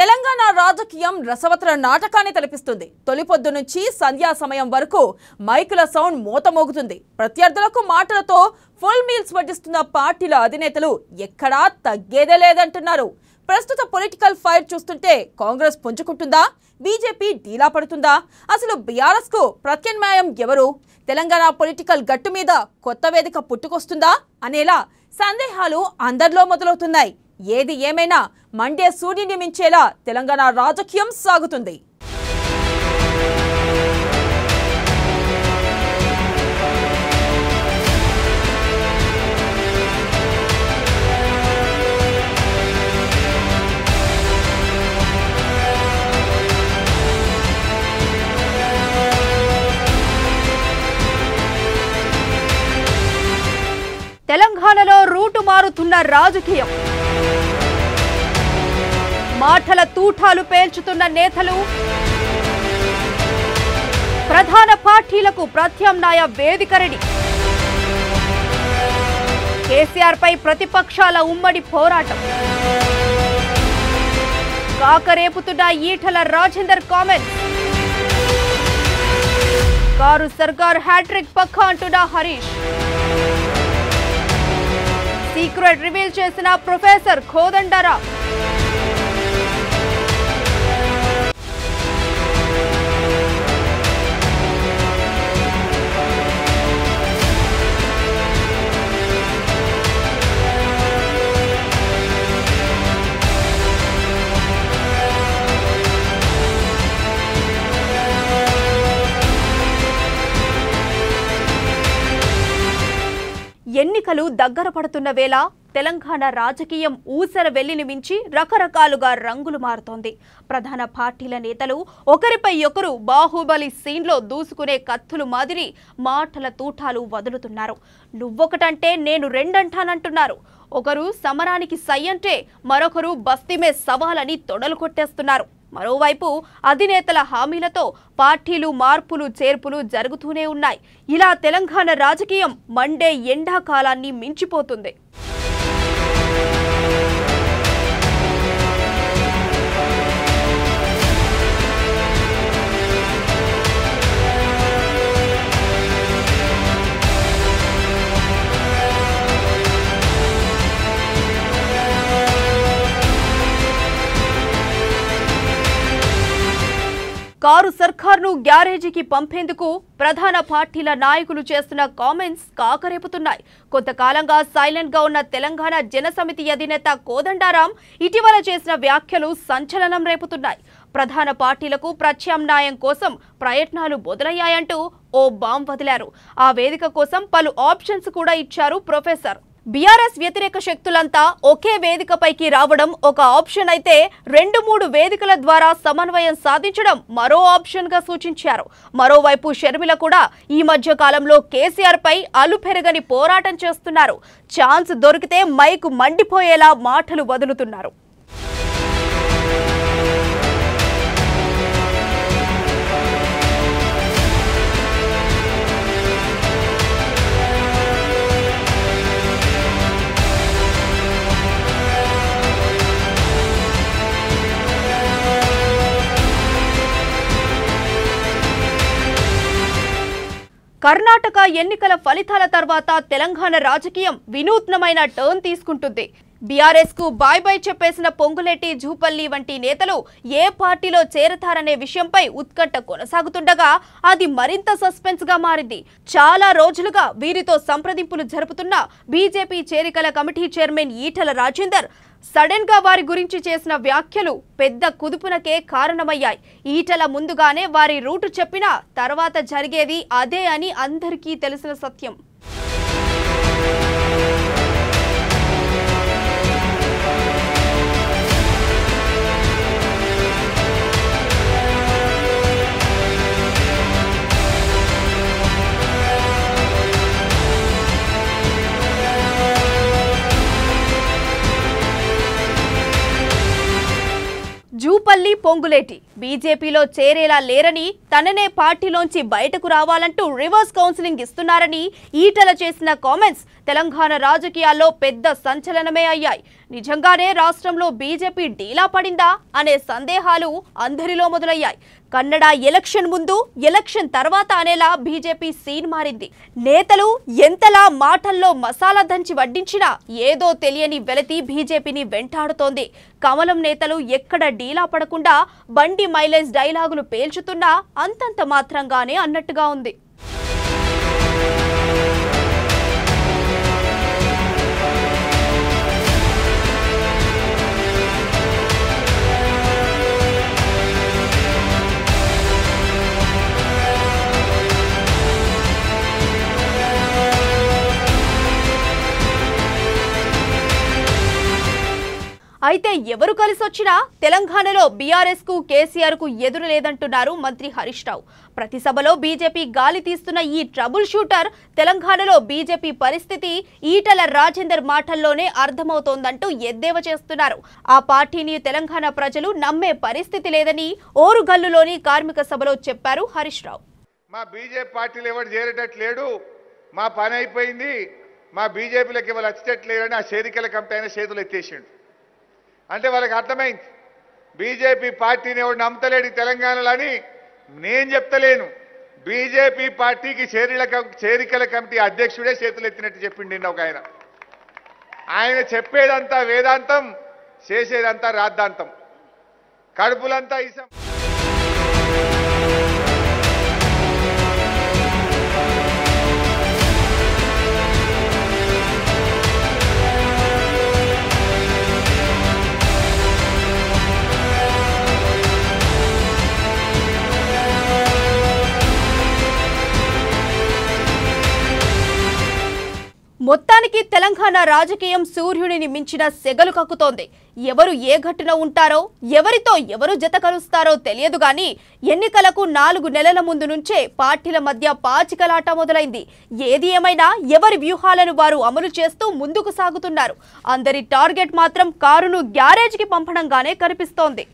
తెలంగాణ రాజకీయం రసవత్ర నాటకాన్ని తలపిస్తుంది. తొలిపొద్దు నుంచి సంధ్యా సమయం వరకు మైకుల సౌండ్ మోతమోగుతుంది. ప్రత్యర్థులకు మాటలతో ఫుల్ మీల్స్ వడ్డిస్తున్న పార్టీల అధినేతలు ఎక్కడా తగ్గేదే లేదంటున్నారు. ప్రస్తుత పొలిటికల్ ఫైర్ చూస్తుంటే కాంగ్రెస్ పుంజుకుంటుందా, బీజేపీ డీలా పడుతుందా, అసలు బీఆర్ఎస్ కు ప్రత్యామ్నాయం ఎవరు, తెలంగాణ పొలిటికల్ గట్టు మీద కొత్త వేదిక పుట్టుకొస్తుందా అనేలా సందేహాలు అందరిలో మొదలవుతున్నాయి. ఏది ఏమైనా మండే సూర్యుని మించేలా తెలంగాణ రాజకీయం సాగుతుంది. తెలంగాణలో రూటు మారుతున్న రాజకీయం, మాటల తూటాలు పేల్చుతున్న నేతలు, ప్రధాన పార్టీలకు ప్రత్యామ్నాయ వేదిక రెడీ. కేసీఆర్ పై ప్రతిపక్షాల ఉమ్మడి పోరాటం, కాకరేపుతున్న ఈటల రాజేందర్ కామెంట్, కారు సర్కార్ హ్యాట్రిక్ పక్క అంటున్న హరీష్, సీక్రెట్ రివీల్ చేసిన ప్రొఫెసర్ కోదండరాం, ఎన్నికలు దగ్గర పడుతున్న వేళ తెలంగాణ రాజకీయం ఊసర వెల్లిని మించి రకరకాలుగా రంగులు మారుతోంది. ప్రధాన పార్టీల నేతలు ఒకరిపై ఒకరు బాహుబలి సీన్లో దూసుకునే కత్తులు మాదిరి మాటల తూటాలు వదులుతున్నారు. నువ్వొకటంటే నేను రెండంటానంటున్నారు. ఒకరు సమరానికి సై అంటే మరొకరు బస్తీమే సవాలని తొడలు కొట్టేస్తున్నారు. మరోవైపు అధినేతల హామీలతో పార్టీలు మార్పులు చేర్పులు జరుగుతూనే ఉన్నాయి. ఇలా తెలంగాణ రాజకీయం మండే ఎండాకాలాన్ని మించిపోతుంది. కారు సర్కార్ను గ్యారేజీకి పంపేందుకు ప్రధాన పార్టీల నాయకులు చేస్తున్న కామెంట్స్ కాకరేపుతున్నాయి. కొంతకాలంగా సైలెంట్ గా ఉన్న తెలంగాణ జనసమితి అధినేత కోదండరాం ఇటీవల చేసిన వ్యాఖ్యలు సంచలనం రేపుతున్నాయి. ప్రధాన పార్టీలకు ప్రత్యామ్నాయం కోసం ప్రయత్నాలు మొదలయ్యాయంటూ ఓ బాంబ్ వదిలారు. ఆ వేదిక కోసం పలు ఆప్షన్స్ కూడా ఇచ్చారు ప్రొఫెసర్. బీఆర్ఎస్ వ్యతిరేక శక్తులంతా ఒకే వేదికపైకి రావడం ఒక ఆప్షన్ అయితే 2-3 వేదికల ద్వారా సమన్వయం సాధించడం మరో ఆప్షన్ గా సూచించారు. మరోవైపు షర్మిల కూడా ఈ మధ్య కాలంలో కేసీఆర్ పై అలుపెరగని పోరాటం చేస్తున్నారు. ఛాన్స్ దొరికితే మైకు మండిపోయేలా మాటలు వదులుతున్నారు. కర్ణాటక ఎన్నికల ఫలితాల తర్వాత తెలంగాణ రాజకీయం వినూత్నమైన టర్న్ తీసుకుంటుంది. బీఆర్ఎస్ కు బాయ్ బాయ్ చెప్పేసిన పొంగులేటి, జూపల్లి వంటి నేతలు ఏ పార్టీలో చేరతారనే విషయంపై ఉత్కంఠ కొనసాగుతుండగా అది మరింత సస్పెన్స్ గా మారింది. చాలా రోజులుగా వీరితో సంప్రదింపులు జరుపుతున్న బీజేపీ చేరికల committee chairman Etela Rajender sudden గా వారి గురించి చేసిన వ్యాఖ్యలు పెద్ద కుదుపునకే కారణమయ్యాయి. ఈటల ముందుగానే వారి రూటు చెప్పినా తర్వాత జరిగేది అదే అని అందరికీ తెలిసిన సత్యం. జూపల్లి, పొంగులేటి బీజేపీలో చేరేలా లేరని, తననే పార్టీలోంచి బయటకు రావాలంటూ రివర్స్ కౌన్సిలింగ్ ఇస్తున్నారని ఈటల చేసిన కామెంట్స్ తెలంగాణ రాజకీయాల్లో పెద్ద సంచలనమే అయ్యాయి. నిజంగానే రాష్ట్రంలో బీజేపీ డీలా పడిందా అనే సందేహాలు అందరిలో మొదలయ్యాయి. కన్నడ ఎలక్షన్ ముందు, ఎలక్షన్ తర్వాత అనేలా బీజేపీ సీన్ మారింది. నేతలు ఎంతలా మాటల్లో మసాలా దంచి వడ్డించినా ఏదో తెలియని వెలతి బీజేపీని వెంటాడుతోంది. కమలం నేతలు ఎక్కడ డీలా పడకుండా బండి మైలేజ్ డైలాగులు పేల్చుతున్నా అంతంత మాత్రంగానే అన్నట్టుగా ఉంది. అయితే ఎవరు కలిసొచ్చినా తెలంగాణలో బీఆర్ఎస్ కు కేసీఆర్ కు ఎదురు లేదంటున్నారు మంత్రి హరీష్ రావు. ప్రతి సభలో బీజేపీ గాలి తీస్తున్న ఈ ట్రబుల్ షూటర్ తెలంగాణలో బీజేపీ పరిస్థితి ఈటల రాజేందర్ మాటల్లోనే అర్థమవుతోందంటూ ఎద్దేవా చేస్తున్నారు. ఆ పార్టీని తెలంగాణ ప్రజలు నమ్మే పరిస్థితి లేదని ఓరుగల్లులోని కార్మిక సభలో చెప్పారు హరీష్ రావు. మా బీజేపీ పార్టీలు ఎవరు చేరేటట్లేడు, మా పని అయిపోయింది, మా బీజేపీలకు ఎవరు వచ్చేటట్లేదని ఆ చేరికల కమిటీ అయిన చేతులు ఎత్తేసిండు. అంటే వాళ్ళకి అర్థమైంది బీజేపీ పార్టీని ఎవరు నమ్మతలేడు తెలంగాణలో అని. నేను చెప్తలేను, బీజేపీ పార్టీకి చేరికల కమిటీ అధ్యక్షుడే చేతులు ఎత్తినట్టు చెప్పిండు నిన్న ఒక ఆయన. ఆయన చెప్పేదంతా వేదాంతం, చేసేదంతా రాద్ధాంతం, కడుపులంతా ఇసం. మొత్తానికి తెలంగాణ రాజకీయం సూర్యుడిని మించిన సెగలు కక్కుతోంది. ఎవరు ఏ ఘటన ఉంటారో, ఎవరితో ఎవరు జత కలుస్తారో తెలియదు గాని ఎన్నికలకు 4 నెలల ముందు నుంచే పార్టీల మధ్య పాచికలాట మొదలైంది. ఏది ఏమైనా ఎవరి వ్యూహాలను వారు అమలు చేస్తూ ముందుకు సాగుతున్నారు. అందరి టార్గెట్ మాత్రం కారును గ్యారేజ్కి పంపడంగానే కనిపిస్తోంది.